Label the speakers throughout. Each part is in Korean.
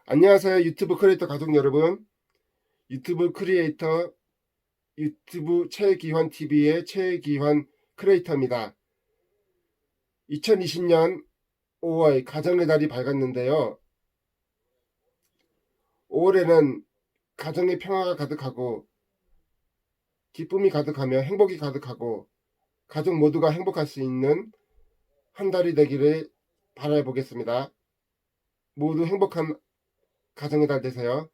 Speaker 1: 안녕하세요. 유튜브 크리에이터 가족 여러분. 유튜브 크리에이터 유튜브 최기환TV의 최기환 크리에이터입니다. 2020년 5월 가정의 달이 밝았는데요. 5월에는 가정의 평화가 가득하고 기쁨이 가득하며 행복이 가득하고 가족 모두가 행복할 수 있는 한 달이 되기를 바라보겠습니다. 모두 행복한 가정의 달 되세요.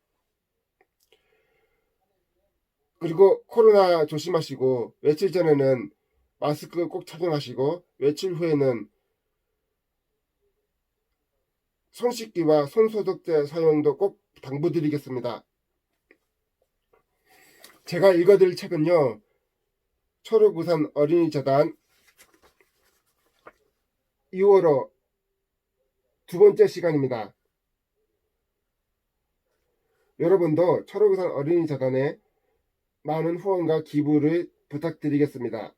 Speaker 1: 그리고 코로나 조심하시고 며칠 전에는 마스크 꼭 착용하시고 며칠 후에는 손 씻기와 손 소독제 사용도 꼭 당부드리겠습니다. 제가 읽어드릴 책은요, 초록우산 어린이재단 2월호 두 번째 시간입니다. 여러분도 초록우산 어린이재단에 많은 후원과 기부를 부탁드리겠습니다.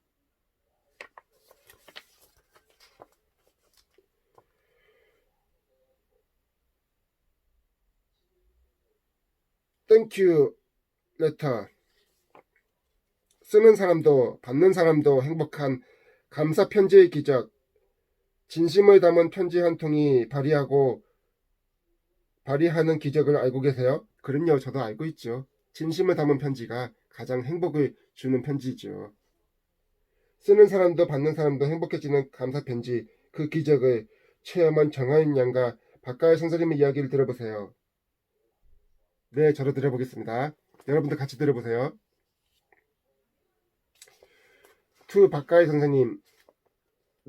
Speaker 1: 땡큐 레터. 쓰는 사람도 받는 사람도 행복한 감사 편지의 기적. 진심을 담은 편지 한 통이 발휘하는 기적을 알고 계세요? 그럼요, 저도 알고 있죠. 진심을 담은 편지가 가장 행복을 주는 편지죠. 쓰는 사람도 받는 사람도 행복해지는 감사 편지, 그 기적을 체험한 정하윤 양과 박가을 선생님의 이야기를 들어보세요. 네, 저도 들어보겠습니다. 여러분도 같이 들어보세요. 투 박가을 선생님,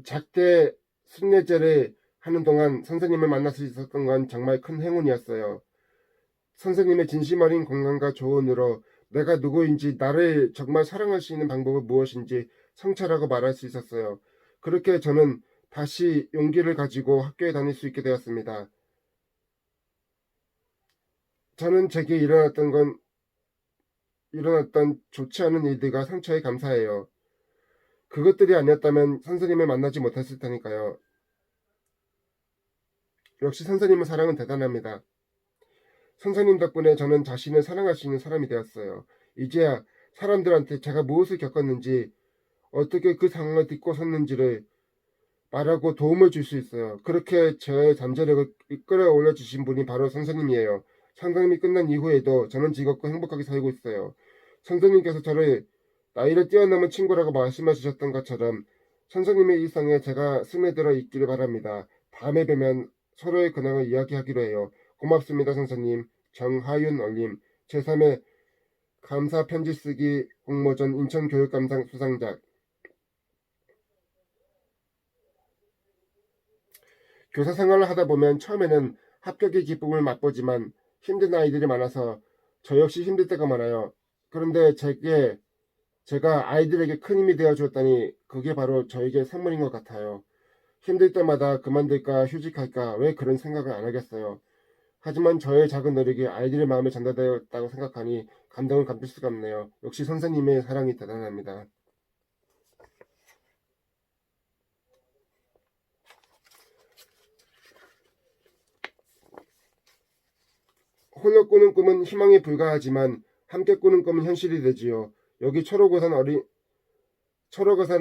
Speaker 1: 작대 순례제를 하는 동안 선생님을 만날 수 있었던 건 정말 큰 행운이었어요. 선생님의 진심 어린 건강과 조언으로 내가 누구인지, 나를 정말 사랑할 수 있는 방법은 무엇인지 성찰하고 말할 수 있었어요. 그렇게 저는 다시 용기를 가지고 학교에 다닐 수 있게 되었습니다. 저는 제게 일어났던 좋지 않은 일들과 상처에 감사해요. 그것들이 아니었다면 선생님을 만나지 못했을 테니까요. 역시 선생님의 사랑은 대단합니다. 선생님 덕분에 저는 자신을 사랑할 수 있는 사람이 되었어요. 이제야 사람들한테 제가 무엇을 겪었는지, 어떻게 그 상황을 딛고 섰는지를 말하고 도움을 줄 수 있어요. 그렇게 저의 잠재력을 이끌어 올려 주신 분이 바로 선생님이에요. 상담이 끝난 이후에도 저는 즐겁고 행복하게 살고 있어요. 선생님께서 저를 나이를 뛰어넘은 친구라고 말씀해 주셨던 것처럼 선생님의 일상에 제가 스며들어 있기를 바랍니다. 다음에 뵈면 서로의 근황을 이야기하기로 해요. 고맙습니다, 선생님. 정하윤 올림 제3회 감사 편지 쓰기 공모전 인천교육감상 수상작. 교사 생활을 하다 보면 처음에는 합격의 기쁨을 맛보지만 힘든 아이들이 많아서 저 역시 힘들 때가 많아요. 그런데 제가 아이들에게 큰 힘이 되어 주었다니 그게 바로 저에게 선물인 것 같아요. 힘들 때마다 그만둘까 휴직할까 왜 그런 생각을 안 하겠어요. 하지만 저의 작은 노력이 아이들의 마음에 전달되었다고 생각하니 감동을 감출 수가 없네요. 역시 선생님의 사랑이 대단합니다. 홀로 꾸는 꿈은 희망에 불과하지만 함께 꾸는 꿈은 현실이 되지요. 여기 초록우산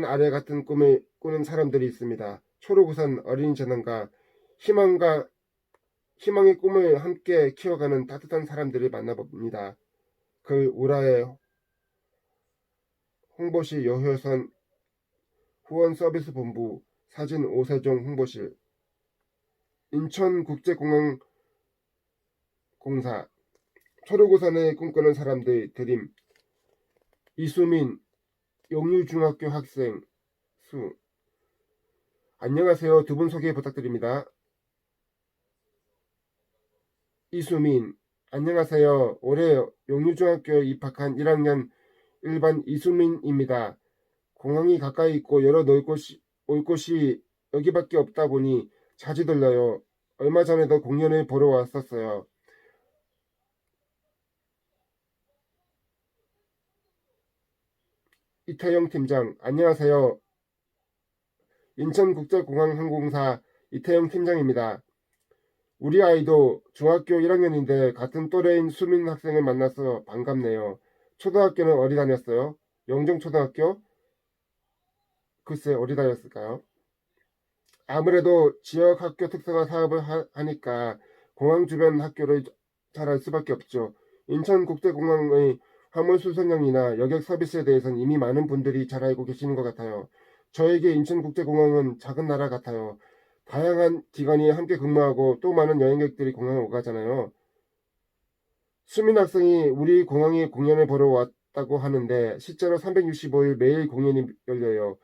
Speaker 1: 아래 같은 꿈을 꾸는 사람들이 있습니다. 초록우산 어린이재단과 희망의 꿈을 함께 키워가는 따뜻한 사람들을 만나봅니다. 글 우라의 홍보실 여효선 후원서비스본부 사진 오세종 홍보실 인천국제공항공사 초록우산을 꿈꾸는 사람들 드림 이수민 용유중학교 학생 수. 안녕하세요. 두 분 소개 부탁드립니다. 이수민. 안녕하세요. 올해 용유중학교에 입학한 1학년 1반 이수민입니다. 공항이 가까이 있고 올 곳이 여기밖에 없다 보니 자주 들러요. 얼마 전에도 공연을 보러 왔었어요. 이태영 팀장. 안녕하세요. 인천국제공항항공사 이태영 팀장입니다. 우리 아이도 중학교 1학년인데 같은 또래인 수민 학생을 만나서 반갑네요. 초등학교는 어디 다녔어요? 영종초등학교? 글쎄 어디 다녔을까요? 아무래도 지역 학교 특성화 사업을 하니까 공항 주변 학교를 잘 알 수밖에 없죠. 인천국제공항의 화물수송량이나 여객 서비스에 대해서는 이미 많은 분들이 잘 알고 계시는 것 같아요. 저에게 인천국제공항은 작은 나라 같아요. 다양한 기관이 함께 근무하고 또 많은 여행객들이 공항에 오가잖아요. 수민 학생이 우리 공항에 공연을 보러 왔다고 하는데 실제로 365일 매일 공연이 열려요.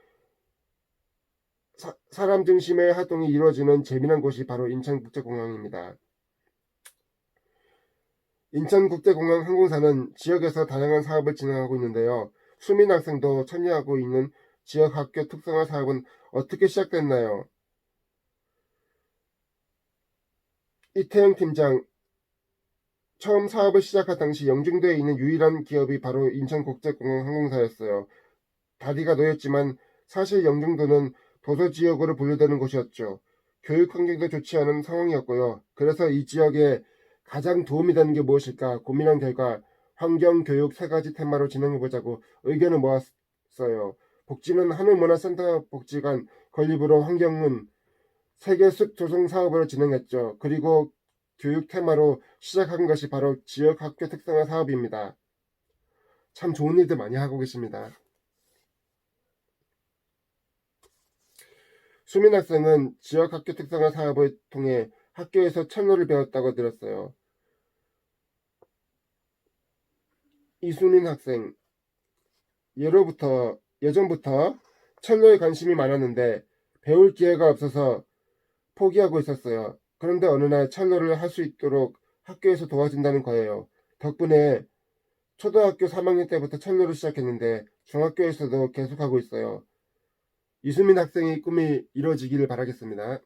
Speaker 1: 사람 중심의 활동이 이루어지는 재미난 곳이 바로 인천국제공항입니다. 인천국제공항 항공사는 지역에서 다양한 사업을 진행하고 있는데요. 수민 학생도 참여하고 있는 지역 학교 특성화 사업은 어떻게 시작됐나요? 이태영 팀장, 처음 사업을 시작할 당시 영종도에 있는 유일한 기업이 바로 인천국제공항 항공사였어요. 다리가 놓였지만 사실 영종도는 도서지역으로 분류되는 곳이었죠. 교육 환경도 좋지 않은 상황이었고요. 그래서 이 지역에 가장 도움이 되는 게 무엇일까 고민한 결과 환경, 교육 세 가지 테마로 진행해보자고 의견을 모았어요. 복지는 하늘문화센터 복지관 건립으로 환경은 세계숲 조성 사업으로 진행했죠. 그리고 교육 테마로 시작한 것이 바로 지역 학교 특성화 사업입니다. 참 좋은 일들 많이 하고 계십니다. 수민 학생은 지역 학교 특성화 사업을 통해 학교에서 철로를 배웠다고 들었어요. 이수민 학생, 예전부터 철로에 관심이 많았는데 배울 기회가 없어서 포기하고 있었어요. 그런데 어느 날 철로를 할 수 있도록 학교에서 도와준다는 거예요. 덕분에 초등학교 3학년 때부터 철로를 시작했는데 중학교에서도 계속하고 있어요. 이수민 학생의 꿈이 이루어지기를 바라겠습니다.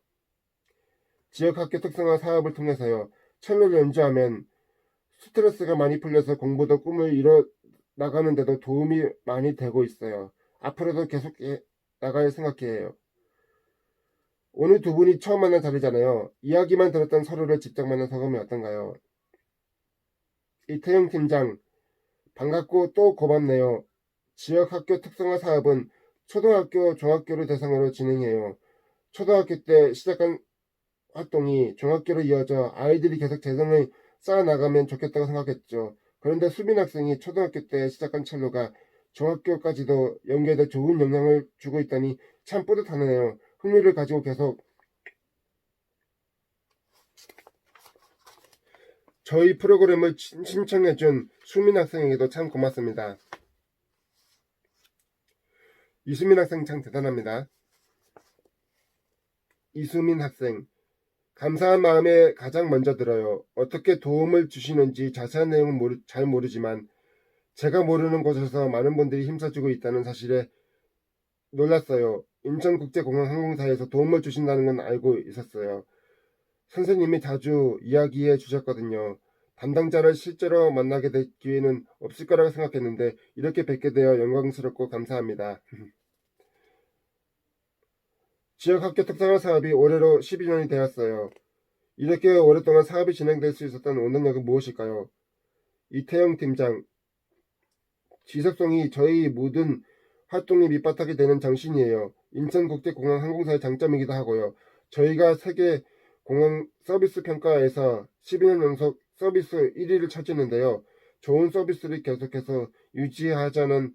Speaker 1: 지역 학교 특성화 사업을 통해서요. 철로를 연주하면 스트레스가 많이 풀려서 공부도 꿈을 이뤄 나가는데도 도움이 많이 되고 있어요. 앞으로도 계속 나갈 생각해요. 오늘 두 분이 처음 만난 자리잖아요. 이야기만 들었던 서로를 직접 만난 소감이 어떤가요? 이태영 팀장, 반갑고 또 고맙네요. 지역 학교 특성화 사업은 초등학교, 중학교를 대상으로 진행해요. 초등학교 때 시작한 활동이 중학교로 이어져 아이들이 계속 재능을 쌓아나가면 좋겠다고 생각했죠. 그런데 수빈 학생이 초등학교 때 시작한 첼로가 중학교까지도 연계돼 좋은 영향을 주고 있다니 참 뿌듯하네요. 흥미를 가지고 계속 저희 프로그램을 신청해준 수민 학생에게도 참 고맙습니다. 이수민 학생 참 대단합니다. 이수민 학생, 감사한 마음에 가장 먼저 들어요. 어떻게 도움을 주시는지 자세한 내용은 잘 모르지만 제가 모르는 곳에서 많은 분들이 힘써주고 있다는 사실에 놀랐어요. 인천국제공항 항공사에서 도움을 주신다는 건 알고 있었어요. 선생님이 자주 이야기해 주셨거든요. 담당자를 실제로 만나게 될 기회는 없을 거라고 생각했는데 이렇게 뵙게 되어 영광스럽고 감사합니다. 지역학교 특성화 사업이 올해로 12년이 되었어요. 이렇게 오랫동안 사업이 진행될 수 있었던 원동력은 무엇일까요? 이태영 팀장, 지속성이 저희 모든 활동이 밑바닥이 되는 정신이에요. 인천국제공항 항공사의 장점이기도 하고요. 저희가 세계 공항 서비스 평가에서 12년 연속 서비스 1위를 차지했는데요. 좋은 서비스를 계속해서 유지하자는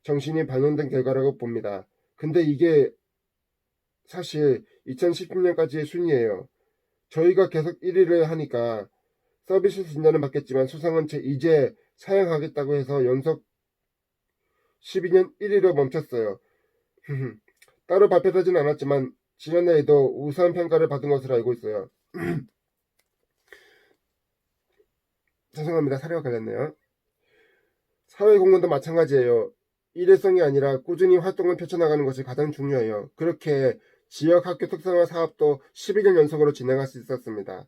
Speaker 1: 정신이 반영된 결과라고 봅니다. 근데 이게 사실 2010년까지의 순위예요. 저희가 계속 1위를 하니까 서비스 진단은 받겠지만 수상은 이제 사양하겠다고 해서 연속 12년 1위로 멈췄어요. 따로 발표되진 않았지만 지난해에도 우수한 평가를 받은 것으로 알고 있어요. 죄송합니다. 사례가 걸렸네요. 사회공헌도 마찬가지예요. 일회성이 아니라 꾸준히 활동을 펼쳐나가는 것이 가장 중요해요. 그렇게 지역 학교 특성화 사업도 12년 연속으로 진행할 수 있었습니다.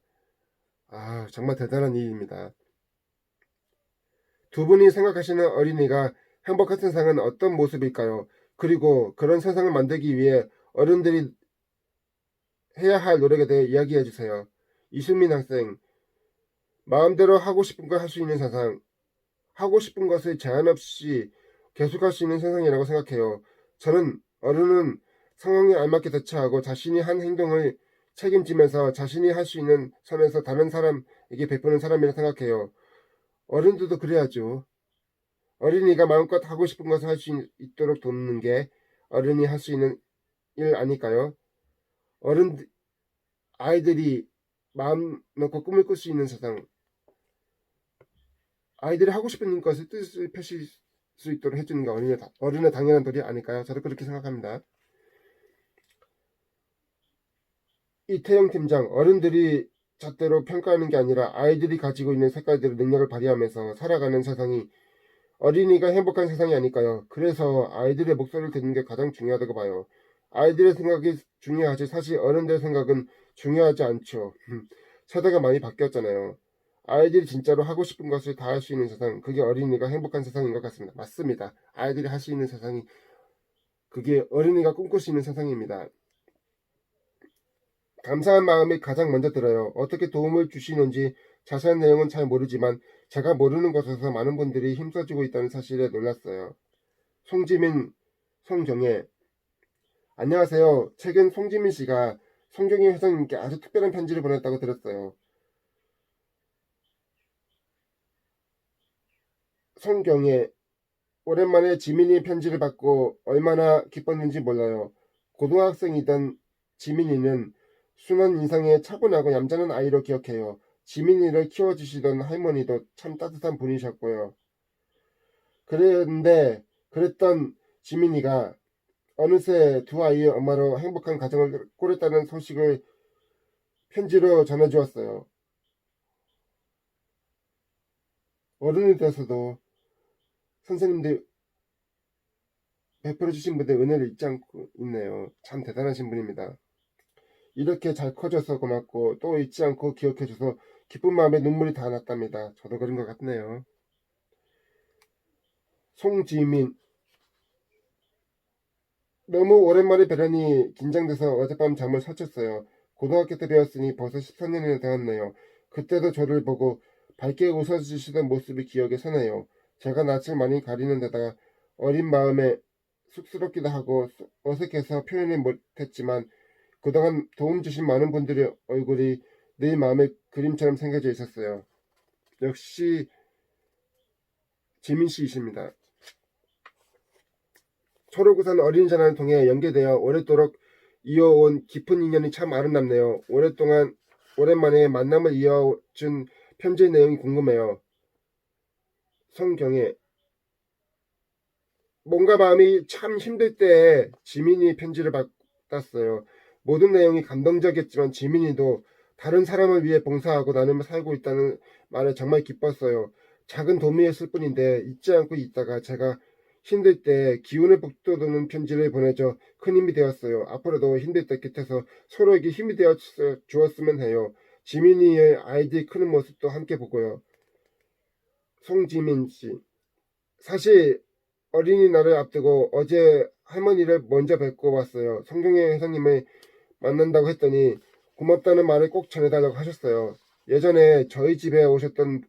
Speaker 1: 정말 대단한 일입니다. 두 분이 생각하시는 어린이가 행복한 세상은 어떤 모습일까요? 그리고 그런 세상을 만들기 위해 어른들이 해야 할 노력에 대해 이야기해 주세요. 이수민 학생, 마음대로 하고 싶은 걸 할 수 있는 세상, 하고 싶은 것을 제한 없이 계속할 수 있는 세상이라고 생각해요. 저는 어른은 상황에 알맞게 대처하고 자신이 한 행동을 책임지면서 자신이 할 수 있는 선에서 다른 사람에게 베푸는 사람이라 생각해요. 어른들도 그래야죠. 어린이가 마음껏 하고 싶은 것을 할 수 있도록 돕는 게 어른이 할 수 있는 일 아닐까요? 어른 아이들이 마음 놓고 꿈을 꿀 수 있는 세상, 아이들이 하고 싶은 것을 뜻을 펼칠 수 있도록 해주는 게 어른의 당연한 도리 아닐까요? 저도 그렇게 생각합니다. 이태영 팀장, 어른들이 잣대로 평가하는 게 아니라 아이들이 가지고 있는 색깔들의 능력을 발휘하면서 살아가는 세상이 어린이가 행복한 세상이 아닐까요? 그래서 아이들의 목소리를 듣는 게 가장 중요하다고 봐요. 아이들의 생각이 중요하지 사실 어른들의 생각은 중요하지 않죠. 세대가 많이 바뀌었잖아요. 아이들이 진짜로 하고 싶은 것을 다 할 수 있는 세상, 그게 어린이가 행복한 세상인 것 같습니다. 맞습니다. 아이들이 할 수 있는 세상이 그게 어린이가 꿈꿀 수 있는 세상입니다. 감사한 마음이 가장 먼저 들어요. 어떻게 도움을 주시는지 자세한 내용은 잘 모르지만 제가 모르는 곳에서 많은 분들이 힘써주고 있다는 사실에 놀랐어요. 송지민, 송경애. 안녕하세요. 최근 송지민 씨가 송경애 회장님께 아주 특별한 편지를 보냈다고 들었어요. 송경애, 오랜만에 지민이 편지를 받고 얼마나 기뻤는지 몰라요. 고등학생이던 지민이는 순한 인상에 차분하고 얌전한 아이로 기억해요. 지민이를 키워주시던 할머니도 참 따뜻한 분이셨고요. 그랬던 지민이가 어느새 두 아이의 엄마로 행복한 가정을 꾸렸다는 소식을 편지로 전해주었어요. 어른이 돼서도 선생님들 베풀어주신 분들 은혜를 잊지 않고 있네요. 참 대단하신 분입니다. 이렇게 잘 커져서 고맙고 또 잊지 않고 기억해줘서 기쁜 마음에 눈물이 다 났답니다. 저도 그런 것 같네요. 송지민, 너무 오랜만에 뵈려니 긴장돼서 어젯밤 잠을 설쳤어요. 고등학교 때 배웠으니 벌써 14년이나 되었네요. 그때도 저를 보고 밝게 웃어주시던 모습이 기억에 서네요. 제가 낯을 많이 가리는 데다가 어린 마음에 쑥스럽기도 하고 어색해서 표현을 못했지만 그동안 도움 주신 많은 분들의 얼굴이 내 마음에 그림처럼 새겨져 있었어요. 역시 지민 씨이십니다. 초록우산 어린이전을 통해 연계되어 오랫도록 이어온 깊은 인연이 참 아름답네요. 오랜만에 만남을 이어준 편지의 내용이 궁금해요. 성경에 뭔가 마음이 참 힘들 때 지민이 편지를 받았어요. 모든 내용이 감동적이었지만 지민이도 다른 사람을 위해 봉사하고 나눔을 살고 있다는 말에 정말 기뻤어요. 작은 도움이었을 뿐인데 잊지 않고 있다가 제가 힘들 때 기운을 북돋우는 편지를 보내줘 큰 힘이 되었어요. 앞으로도 힘들 때 곁에서 서로에게 힘이 되어 주었으면 해요. 지민이의 아이들이 크는 모습도 함께 보고요. 송지민 씨. 사실 어린이날을 앞두고 어제 할머니를 먼저 뵙고 왔어요. 성경의 회장님을 만난다고 했더니 고맙다는 말을 꼭 전해달라고 하셨어요. 예전에 저희 집에 오셨던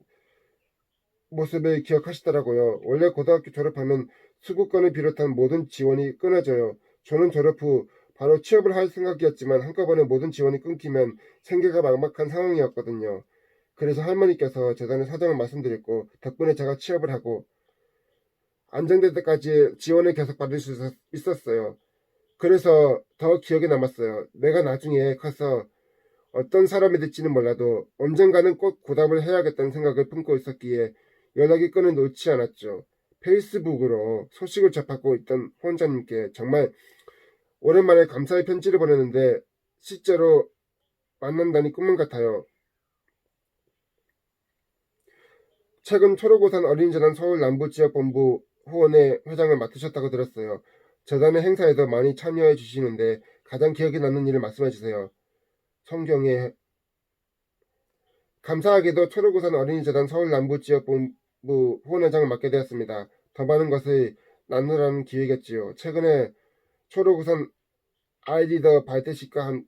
Speaker 1: 모습을 기억하시더라고요. 원래 고등학교 졸업하면 수급권을 비롯한 모든 지원이 끊어져요. 저는 졸업 후 바로 취업을 할 생각이었지만 한꺼번에 모든 지원이 끊기면 생계가 막막한 상황이었거든요. 그래서 할머니께서 재단의 사정을 말씀드렸고 덕분에 제가 취업을 하고 안정될 때까지 지원을 계속 받을 수 있었어요. 그래서 더 기억에 남았어요. 내가 나중에 커서 어떤 사람이 될지는 몰라도 언젠가는 꼭 보답을 해야겠다는 생각을 품고 있었기에 연락이 끈을 놓지 않았죠. 페이스북으로 소식을 접하고 있던 후원자님께 정말 오랜만에 감사의 편지를 보냈는데 실제로 만난다니 꿈만 같아요. 최근 초록우산 어린이재단 서울남부지역본부 후원의 회장을 맡으셨다고 들었어요. 재단의 행사에도 많이 참여해 주시는데 가장 기억에 남는 일을 말씀해 주세요. 성경에 감사하게도 초록우산 어린이재단 서울남부지역본부 후원회장을 맡게 되었습니다. 더 많은 것을 나누라는 기회겠지요. 최근에 초록우산 아이리더 발대식과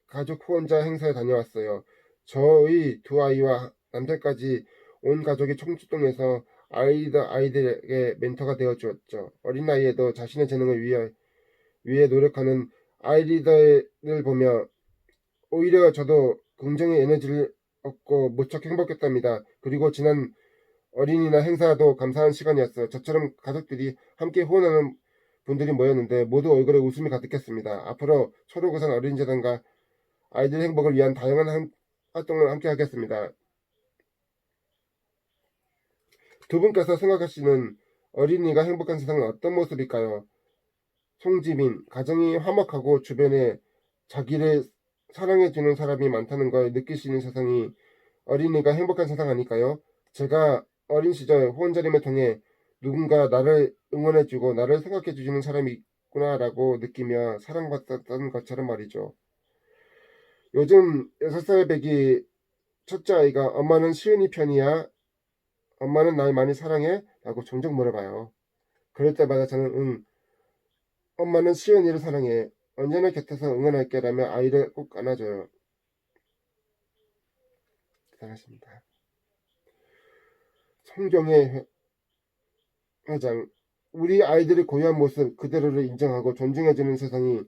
Speaker 1: 가족 후원자 행사에 다녀왔어요. 저의 두 아이와 남편까지 온 가족이 총출동해서 아이들에게 멘토가 되어 주었죠. 어린 나이에도 자신의 재능을 위해 노력하는 아이들을 보며 오히려 저도 긍정의 에너지를 얻고 무척 행복했답니다. 그리고 지난 어린이날 행사도 감사한 시간이었어요. 저처럼 가족들이 함께 후원하는 분들이 모였는데 모두 얼굴에 웃음이 가득했습니다. 앞으로 초록우산 어린이재단과 아이들 행복을 위한 다양한 활동을 함께 하겠습니다. 두 분께서 생각하시는 어린이가 행복한 세상은 어떤 모습일까요? 송지민, 가정이 화목하고 주변에 자기를 사랑해주는 사람이 많다는 걸 느낄 수 있는 세상이 어린이가 행복한 세상 아닐까요? 제가 어린 시절 후원자림을 통해 누군가 나를 응원해주고 나를 생각해주시는 사람이 있구나라고 느끼며 사랑받았던 것처럼 말이죠. 요즘 6살 배기 첫째 아이가 엄마는 시은이 편이야? 엄마는 날 많이 사랑해? 라고 종종 물어봐요. 그럴 때마다 저는 엄마는 시은이를 사랑해. 언제나 곁에서 응원할게 라며 아이를 꼭 안아줘요. 대단하십니다. 성경의 회장, 우리 아이들이 고유한 모습 그대로를 인정하고 존중해주는 세상이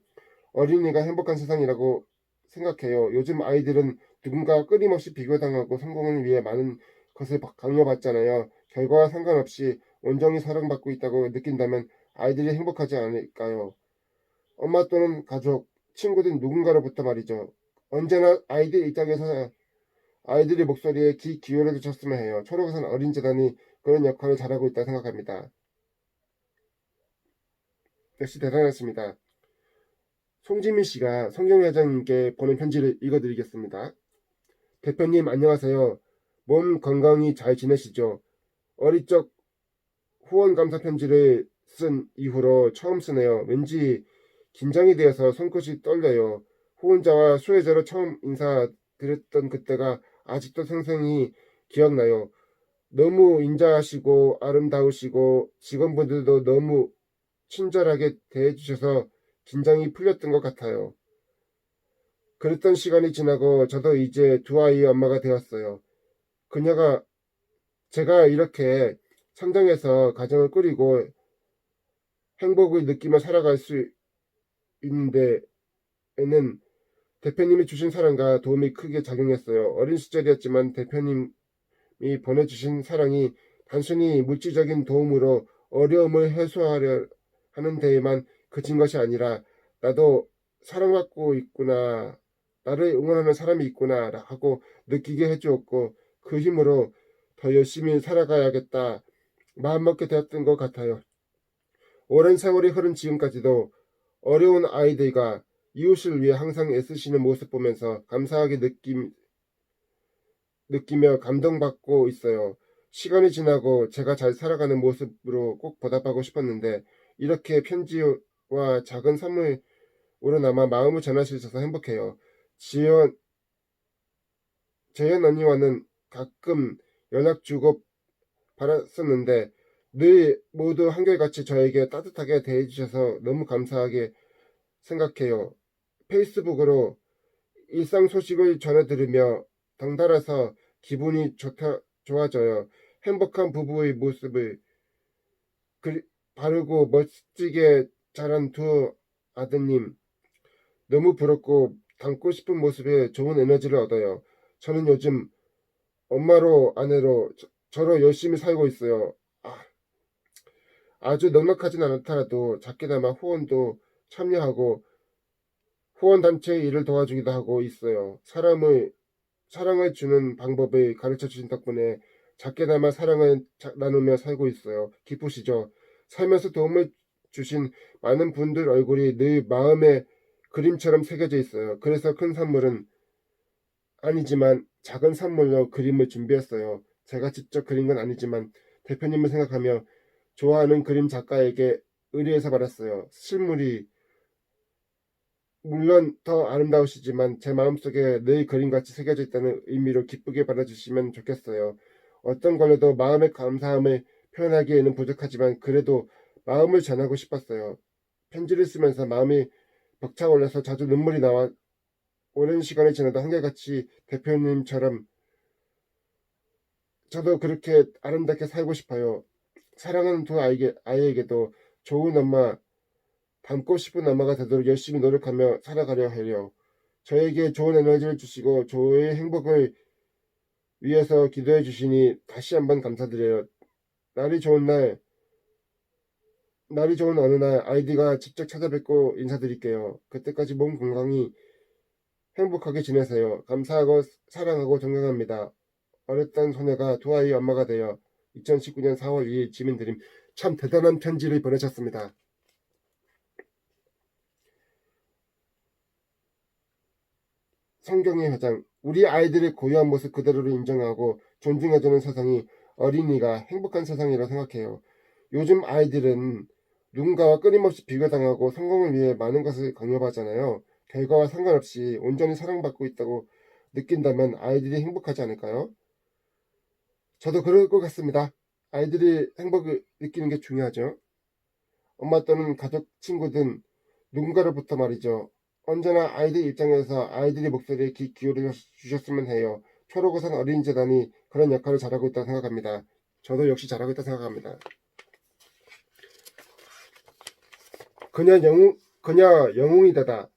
Speaker 1: 어린이가 행복한 세상이라고 생각해요. 요즘 아이들은 누군가 끊임없이 비교당하고 성공을 위해 많은 것을 강요받잖아요. 결과와 상관없이 온전히 사랑받고 있다고 느낀다면 아이들이 행복하지 않을까요? 엄마 또는 가족, 친구들 누군가로부터 말이죠. 언제나 아이들 입장에서 아이들의 목소리에 귀 기울여 주셨으면 해요. 초록우산 어린이재단이 그런 역할을 잘하고 있다고 생각합니다. 역시 대단하십니다. 송지민 씨가 성경회장님께 보낸 편지를 읽어드리겠습니다. 대표님 안녕하세요. 몸 건강히 잘 지내시죠? 어릴 적 후원 감사 편지를 쓴 이후로 처음 쓰네요. 왠지 긴장이 되어서 손끝이 떨려요. 후원자와 수혜자로 처음 인사드렸던 그때가 아직도 생생히 기억나요. 너무 인자하시고 아름다우시고 직원분들도 너무 친절하게 대해주셔서 긴장이 풀렸던 것 같아요. 그랬던 시간이 지나고 저도 이제 두 아이의 엄마가 되었어요. 그녀가 제가 이렇게 성장해서 가정을 꾸리고 행복을 느끼며 살아갈 수 있는 데에는 대표님이 주신 사랑과 도움이 크게 작용했어요. 어린 시절이었지만 대표님이 보내주신 사랑이 단순히 물질적인 도움으로 어려움을 해소하려 하는 데에만 그친 것이 아니라 나도 사랑받고 있구나, 나를 응원하는 사람이 있구나 하고 느끼게 해주었고 그 힘으로 더 열심히 살아가야겠다 마음먹게 되었던 것 같아요. 오랜 세월이 흐른 지금까지도 어려운 아이들과 이웃을 위해 항상 애쓰시는 모습 보면서 감사하게 느끼며 감동받고 있어요. 시간이 지나고 제가 잘 살아가는 모습으로 꼭 보답하고 싶었는데 이렇게 편지와 작은 선물으로나마 마음을 전할 수 있어서 행복해요. 재현 언니와는 가끔 연락 주고 받았었는데 늘 모두 한결같이 저에게 따뜻하게 대해주셔서 너무 감사하게 생각해요. 페이스북으로 일상 소식을 전해 들으며 덩달아서 기분이 좋아져요. 행복한 부부의 모습을 바르고 멋지게 자란 두 아드님 너무 부럽고 닮고 싶은 모습에 좋은 에너지를 얻어요. 저는 요즘 엄마로 아내로 저로 열심히 살고 있어요. 아주 넉넉하진 않더라도 작게나마 후원도 참여하고 후원단체의 일을 도와주기도 하고 있어요. 사랑을 주는 방법을 가르쳐 주신 덕분에 작게나마 사랑을 나누며 살고 있어요. 기쁘시죠? 살면서 도움을 주신 많은 분들 얼굴이 늘 마음에 그림처럼 새겨져 있어요. 그래서 큰 선물은 아니지만 작은 선물로 그림을 준비했어요. 제가 직접 그린 건 아니지만 대표님을 생각하며 좋아하는 그림 작가에게 의뢰해서 받았어요. 실물이 물론 더 아름다우시지만 제 마음속에 늘 그림같이 새겨져 있다는 의미로 기쁘게 받아주시면 좋겠어요. 어떤 걸로도 마음의 감사함을 표현하기에는 부족하지만 그래도 마음을 전하고 싶었어요. 편지를 쓰면서 마음이 벅차올라서 자주 눈물이 나와 오랜 시간이 지나도 한결같이 대표님처럼 저도 그렇게 아름답게 살고 싶어요. 사랑하는 두 아이에게도 좋은 엄마, 닮고 싶은 엄마가 되도록 열심히 노력하며 살아가려 해요. 저에게 좋은 에너지를 주시고 저의 행복을 위해서 기도해 주시니 다시 한번 감사드려요. 날이 좋은 날, 날이 좋은 어느 날 아이디가 직접 찾아뵙고 인사드릴게요. 그때까지 몸 건강히 행복하게 지내세요. 감사하고 사랑하고 존경합니다. 어렸던 소녀가 두 아이의 엄마가 되어 2019년 4월 2일 지민 드림. 참 대단한 편지를 보내셨습니다. 성경의 회장. 우리 아이들의 고유한 모습 그대로를 인정하고 존중해주는 세상이 어린이가 행복한 세상이라 생각해요. 요즘 아이들은 누군가와 끊임없이 비교당하고 성공을 위해 많은 것을 강요하잖아요. 결과와 상관없이 온전히 사랑받고 있다고 느낀다면 아이들이 행복하지 않을까요? 저도 그럴 것 같습니다. 아이들이 행복을 느끼는 게 중요하죠. 엄마 또는 가족, 친구 등 누군가로부터 말이죠. 언제나 아이들 입장에서 아이들의 목소리에 귀 기울여 주셨으면 해요. 초록우산 어린이재단이 그런 역할을 잘하고 있다고 생각합니다. 저도 역시 잘하고 있다고 생각합니다. 그녀 영웅이다다.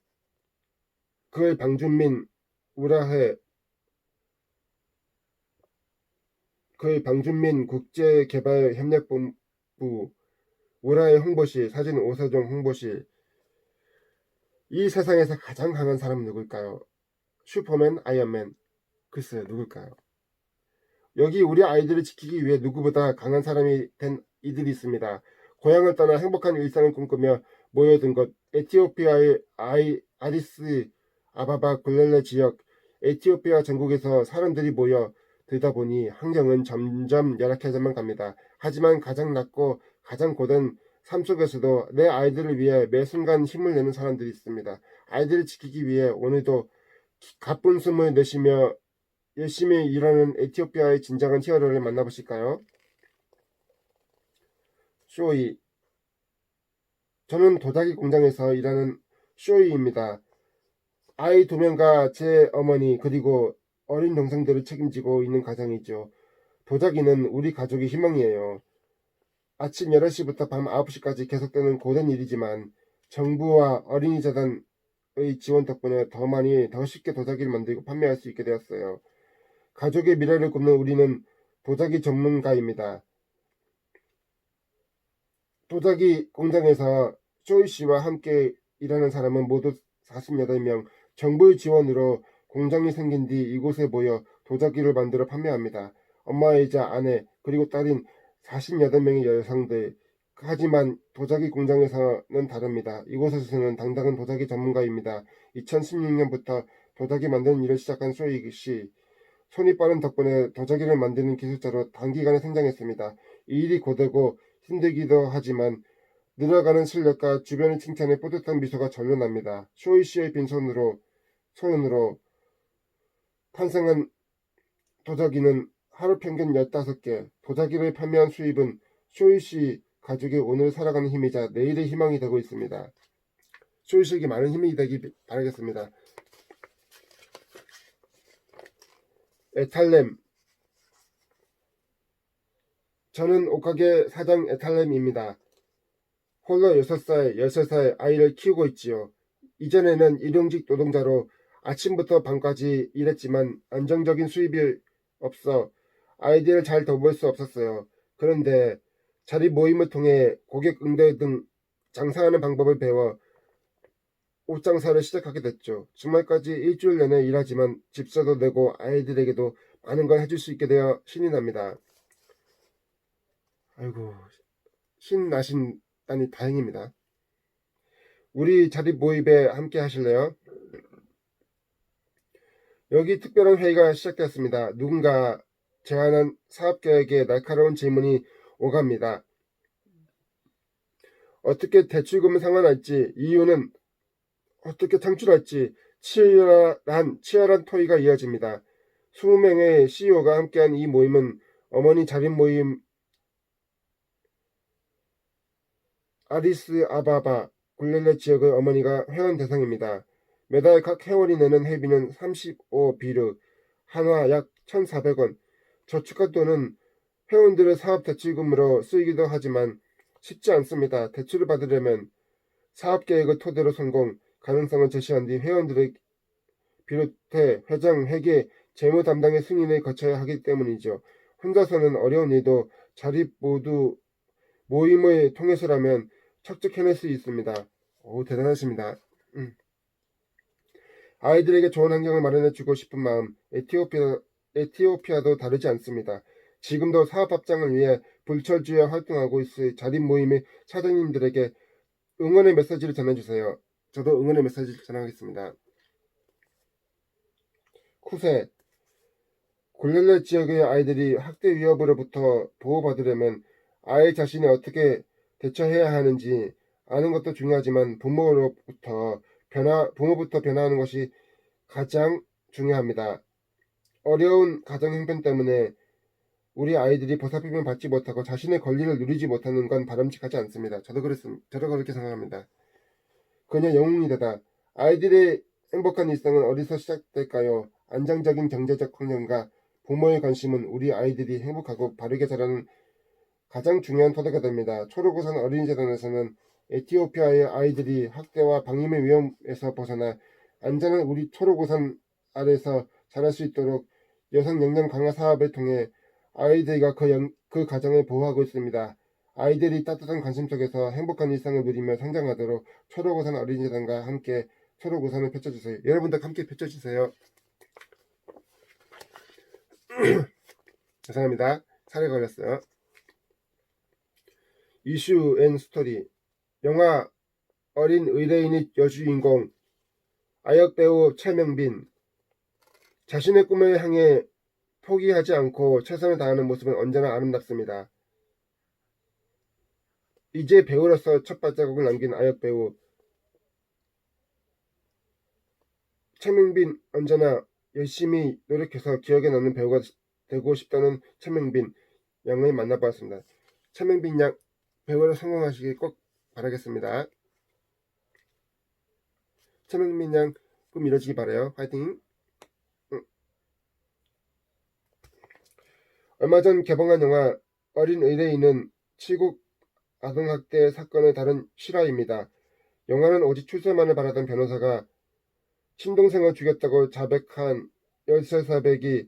Speaker 1: 그의 방준민 우라해 그의 방준민 국제개발협력본부 우라해 홍보실 사진 오세종 홍보실. 이 세상에서 가장 강한 사람은 누굴까요? 슈퍼맨, 아이언맨. 글쎄 누굴까요? 여기 우리 아이들을 지키기 위해 누구보다 강한 사람이 된 이들이 있습니다. 고향을 떠나 행복한 일상을 꿈꾸며 모여든 곳 에티오피아의 아디스 아바바 굴렐레 지역. 에티오피아 전국에서 사람들이 모여 들다 보니 환경은 점점 열악해져만 갑니다. 하지만 가장 낮고 가장 고된 삶 속에서도 내 아이들을 위해 매 순간 힘을 내는 사람들이 있습니다. 아이들을 지키기 위해 오늘도 가쁜 숨을 내쉬며 열심히 일하는 에티오피아의 진정한 히어로를 만나보실까요? 쇼이. 저는 도자기 공장에서 일하는 쇼이입니다. 아이 2명과 제 어머니 그리고 어린 동생들을 책임지고 있는 가정이죠. 도자기는 우리 가족의 희망이에요. 아침 8시부터 밤 9시까지 계속되는 고된 일이지만 정부와 어린이재단의 지원 덕분에 더 쉽게 도자기를 만들고 판매할 수 있게 되었어요. 가족의 미래를 굽는 우리는 도자기 전문가입니다. 도자기 공장에서 쇼이 씨와 함께 일하는 사람은 모두 48명. 정부의 지원으로 공장이 생긴 뒤 이곳에 모여 도자기를 만들어 판매합니다. 엄마이자 아내 그리고 딸인 48명의 여성들. 하지만 도자기 공장에서는 다릅니다. 이곳에서는 당당한 도자기 전문가입니다. 2016년부터 도자기 만드는 일을 시작한 쇼이 씨. 손이 빠른 덕분에 도자기를 만드는 기술자로 단기간에 성장했습니다. 이 일이 고되고 힘들기도 하지만 늘어가는 실력과 주변의 칭찬에 뿌듯한 미소가 절로 납니다. 쇼이 씨의 소원으로 탄생한 도자기는 하루 평균 15개, 도자기를 판매한 수입은 쇼이 씨 가족의 오늘 살아가는 힘이자 내일의 희망이 되고 있습니다. 쇼이 씨에게 많은 힘이 되기 바라겠습니다. 에탈렘. 저는 옷가게 사장 에탈렘입니다. 홀로 6살, 13살 아이를 키우고 있지요. 이전에는 일용직 노동자로 아침부터 밤까지 일했지만 안정적인 수입이 없어 아이디를 잘 돌볼 수 없었어요. 그런데 자리 모임을 통해 고객 응대 등 장사하는 방법을 배워 옷 장사를 시작하게 됐죠. 주말까지 일주일 내내 일하지만 집세도 내고 아이들에게도 많은 걸 해줄 수 있게 되어 신이 납니다. 아이고, 신 나신다니 다행입니다. 우리 자리 모임에 함께 하실래요? 여기 특별한 회의가 시작되었습니다. 누군가 제안한 사업계획에 날카로운 질문이 오갑니다. 어떻게 대출금을 상환할지, 이유는 어떻게 창출할지 치열한 토의가 이어집니다. 20명의 CEO가 함께한 이 모임은 어머니 자립 모임 아디스 아바바 굴렐레 지역의 어머니가 회원 대상입니다. 매달 각 회원이 내는 회비는 35비르, 한화 약 1,400원. 저축한 돈은 회원들의 사업 대출금으로 쓰이기도 하지만 쉽지 않습니다. 대출을 받으려면 사업 계획을 토대로 성공 가능성을 제시한 뒤 회원들을 비롯해 회장, 회계, 재무 담당의 승인을 거쳐야 하기 때문이죠. 혼자서는 어려운 일도 자립 모두 모임을 통해서라면 척척 해낼 수 있습니다. 오, 대단하십니다. 아이들에게 좋은 환경을 마련해주고 싶은 마음, 에티오피아도 다르지 않습니다. 지금도 사업 확장을 위해 불철주야 활동하고 있을 자립 모임의 사장님들에게 응원의 메시지를 전해주세요. 저도 응원의 메시지를 전하겠습니다. 쿠세, 골렐레 지역의 아이들이 학대 위협으로부터 보호받으려면 아이 자신이 어떻게 대처해야 하는지 아는 것도 중요하지만 부모부터 변화하는 것이 가장 중요합니다. 어려운 가정 형편 때문에 우리 아이들이 보살핌을 받지 못하고 자신의 권리를 누리지 못하는 건 바람직하지 않습니다. 저도 그렇게 생각합니다. 그녀 영웅이다. 아이들의 행복한 일상은 어디서 시작될까요? 안정적인 경제적 환경과 부모의 관심은 우리 아이들이 행복하고 바르게 자라는 가장 중요한 토대가 됩니다. 초록우산 어린이재단에서는 에티오피아의 아이들이 학대와 방임의 위험에서 벗어나 안전한 우리 초록우산 아래서 자랄 수 있도록 여성 역량 강화 사업을 통해 아이들과 그 가정을 보호하고 있습니다. 아이들이 따뜻한 관심 속에서 행복한 일상을 누리며 성장하도록 초록우산 어린이재단과 함께 초록우산을 펼쳐주세요. 여러분도 함께 펼쳐주세요. 죄송합니다. 살에 걸렸어요. 이슈 앤 스토리. 영화 어린 의뢰인의 여주인공 아역배우 최명빈. 자신의 꿈을 향해 포기하지 않고 최선을 다하는 모습은 언제나 아름답습니다. 이제 배우로서 첫 발자국을 남긴 아역배우 최명빈. 언제나 열심히 노력해서 기억에 남는 배우가 되고 싶다는 최명빈 양을 만나보았습니다. 최명빈 양 배우로 성공하시길 꼭 바라겠습니다. 최명빈 양 꿈 이루어지기 바라요. 파이팅. 얼마 전 개봉한 영화 어린 의뢰인은 칠국 아동학대 사건을 다룬 실화입니다. 영화는 오직 출세만을 바라던 변호사가 친동생을 죽였다고 자백한 10살배기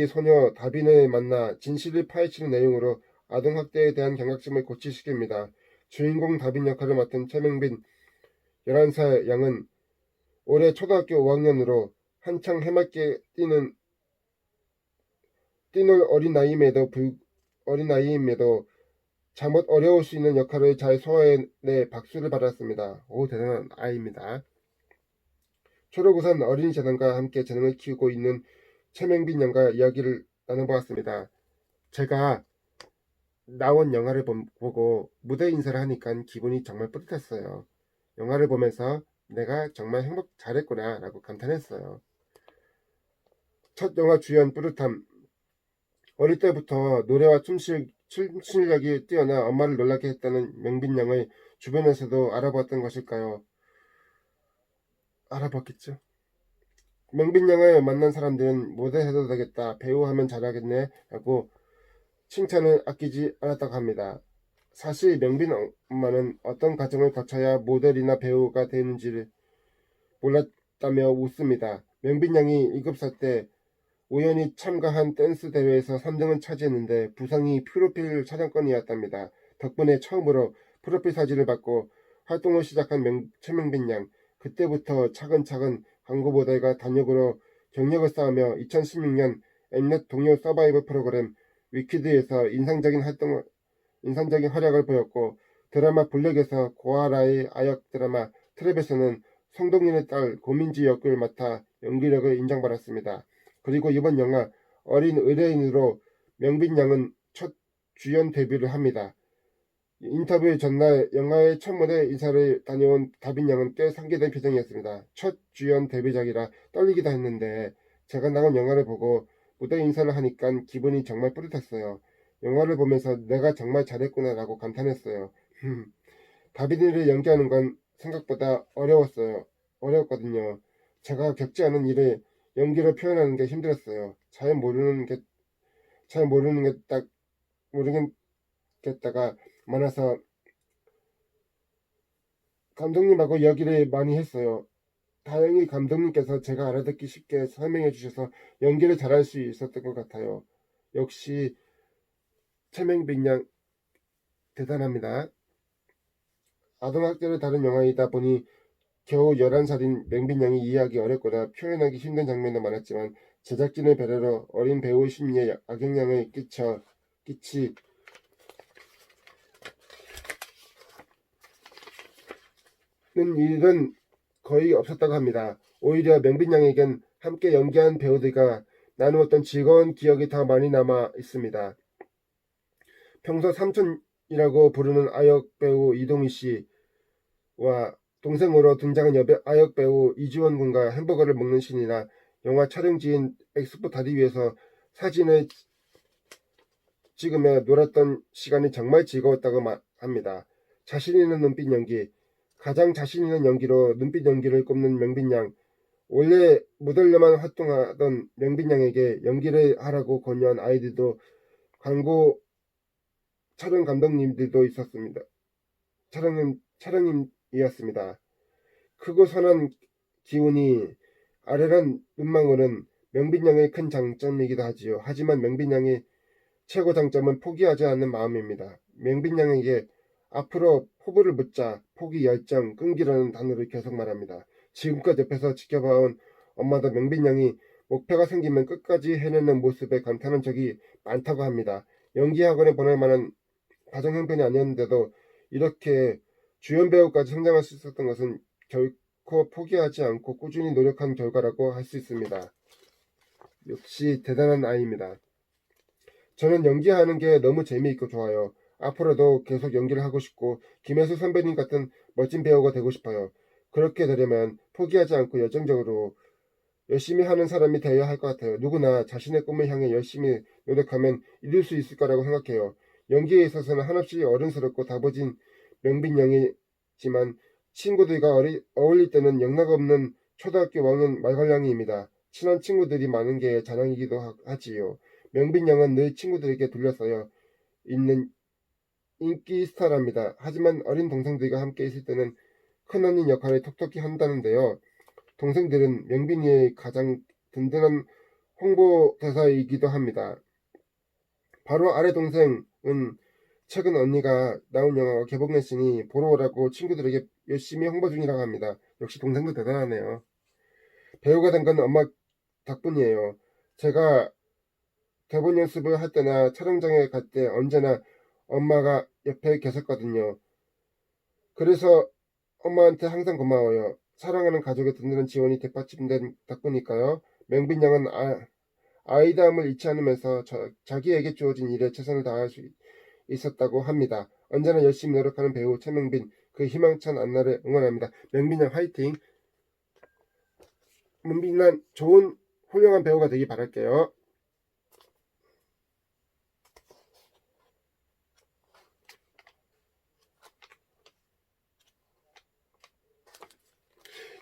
Speaker 1: 소녀 다빈을 만나 진실을 파헤치는 내용으로 아동학대에 대한 경각심을 고취시킵니다. 주인공 다빈 역할을 맡은 최명빈 11살 양은 올해 초등학교 5학년으로 한창 해맑게 뛰놀 어린 나이임에도 잠옷 어려울 수 있는 역할을 잘 소화해내 박수를 받았습니다. 오, 대단한 아이입니다. 초록우산 어린이재단과 함께 재능을 키우고 있는 최명빈 양과 이야기를 나눠보았습니다. 제가 나온 영화를 보고 무대 인사를 하니까 기분이 정말 뿌듯했어요. 영화를 보면서 내가 정말 잘했구나 라고 감탄했어요. 첫 영화 주연 뿌듯함. 어릴 때부터 노래와 춤 실력이 뛰어나 엄마를 놀라게 했다는 명빈 양을 주변에서도 알아봤던 것일까요? 알아봤겠죠. 명빈 양을 만난 사람들은 모델해도 되겠다, 배우하면 잘하겠네 라고 칭찬을 아끼지 않았다고 합니다. 사실 명빈 엄마는 어떤 과정을 거쳐야 모델이나 배우가 되는지를 몰랐다며 웃습니다. 명빈 양이 7살 때 우연히 참가한 댄스 대회에서 3등을 차지했는데 부상이 프로필 촬영권이었답니다. 덕분에 처음으로 프로필 사진을 받고 활동을 시작한 최명빈 양. 그때부터 차근차근 광고 모델과 단역으로 경력을 쌓으며 2016년 엠넷 동료 서바이벌 프로그램 위키드에서 인상적인 활약을 보였고, 드라마 블랙에서 고아라의 아역 드라마 트랩에서는 성동인의 딸 고민지 역을 맡아 연기력을 인정받았습니다. 그리고 이번 영화 어린 의뢰인으로 명빈 양은 첫 주연 데뷔를 합니다. 인터뷰 전날 영화의 첫 무대 인사를 다녀온 다빈 양은 꽤 상기된 표정이었습니다. 첫 주연 데뷔작이라 떨리기도 했는데 제가 나온 영화를 보고 무대 인사를 하니까 기분이 정말 뿌듯했어요. 영화를 보면서 내가 정말 잘했구나 라고 감탄했어요. 다빈이를 연기하는 건 생각보다 어려웠어요. 어려웠거든요. 제가 겪지 않은 일에 연기로 표현하는 게 힘들었어요. 잘 모르겠다가 많아서 감독님하고 이야기를 많이 했어요. 다행히 감독님께서 제가 알아듣기 쉽게 설명해 주셔서 연기를 잘할 수 있었던 것 같아요. 역시 최명빈 양 대단합니다. 아동학대를 다룬 영화이다 보니 겨우 11살인 맹빈 양이 이해하기 어렵거나 표현하기 힘든 장면도 많았지만 제작진의 배려로 어린 배우 심리에 악영향을 끼치는 일은 거의 없었다고 합니다. 오히려 맹빈 양에겐 함께 연기한 배우들과 나누었던 즐거운 기억이 더 많이 남아 있습니다. 평소 삼촌이라고 부르는 아역 배우 이동희 씨와 동생으로 등장한 아역 배우 이주원 군과 햄버거를 먹는 씬이나 영화 촬영지인 엑스포 다리 위에서 사진을 찍으며 놀았던 시간이 정말 즐거웠다고 합니다. 자신 있는 눈빛 연기, 가장 자신 있는 연기로 눈빛 연기를 꼽는 명빈 양. 원래 모델로만 활동하던 명빈 양에게 연기를 하라고 권유한 아이들도 광고 촬영 감독님들도 있었습니다. 촬영인이었습니다. 크고 선한 기운이 아련한 눈망울은 명빈 양의 큰 장점이기도 하지요. 하지만 명빈 양의 최고 장점은 포기하지 않는 마음입니다. 명빈 양에게 앞으로 포부를 묻자 포기, 열정, 끈기라는 단어를 계속 말합니다. 지금껏 옆에서 지켜봐온 엄마도 명빈 양이 목표가 생기면 끝까지 해내는 모습에 감탄한 적이 많다고 합니다. 연기학원에 보낼 만한 가정 형편이 아니었는데도 이렇게 주연 배우까지 성장할 수 있었던 것은 결코 포기하지 않고 꾸준히 노력한 결과라고 할 수 있습니다. 역시 대단한 아이입니다. 저는 연기하는 게 너무 재미있고 좋아요. 앞으로도 계속 연기를 하고 싶고 김혜수 선배님 같은 멋진 배우가 되고 싶어요. 그렇게 되려면 포기하지 않고 열정적으로 열심히 하는 사람이 되어야 할 것 같아요. 누구나 자신의 꿈을 향해 열심히 노력하면 이룰 수 있을 거라고 생각해요. 연기에 있어서는 한없이 어른스럽고 다부진 명빈 양이지만 친구들과 어울릴 때는 영락없는 초등학교 5학년 말괄량이입니다. 친한 친구들이 많은 게 자랑이기도 하지요. 명빈 양은 늘 친구들에게 둘러싸여 있는 인기 스타랍니다. 하지만 어린 동생들과 함께 있을 때는 큰언니 역할을 톡톡히 한다는데요. 동생들은 명빈이의 가장 든든한 홍보대사이기도 합니다. 바로 아래 동생은 최근 언니가 나온 영화가 개봉했으니 보러 오라고 친구들에게 열심히 홍보 중이라고 합니다. 역시 동생도 대단하네요. 배우가 된 건 엄마 덕분이에요. 제가 대본 연습을 할 때나 촬영장에 갈 때 언제나 엄마가 옆에 계셨거든요. 그래서 엄마한테 항상 고마워요. 사랑하는 가족의 든든한 지원이 뒷받침된 덕분일까요? 명빈 양은 아이다움을 잃지 않으면서 자기에게 주어진 일에 최선을 다할 수 있었다고 합니다. 언제나 열심히 노력하는 배우 최명빈, 그 희망찬 앞날을 응원합니다. 명빈 양 화이팅! 명빈 양 좋은 훌륭한 배우가 되기 바랄게요.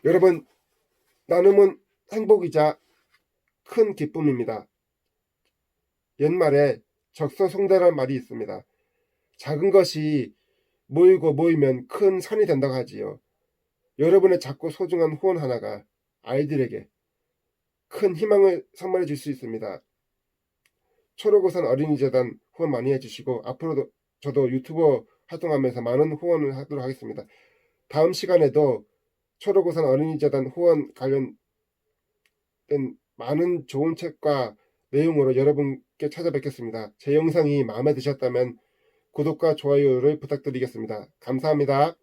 Speaker 1: 여러분, 나눔은 행복이자 큰 기쁨입니다. 옛말에 적서송대라는 말이 있습니다. 작은 것이 모이면 큰 산이 된다고 하지요. 여러분의 작고 소중한 후원 하나가 아이들에게 큰 희망을 선물해 줄 수 있습니다. 초록우산 어린이재단 후원 많이 해주시고 앞으로도 저도 유튜버 활동하면서 많은 후원을 하도록 하겠습니다. 다음 시간에도 초록우산 어린이재단 후원 관련된 많은 좋은 책과 내용으로 여러분께 찾아뵙겠습니다. 제 영상이 마음에 드셨다면 구독과 좋아요를 부탁드리겠습니다. 감사합니다.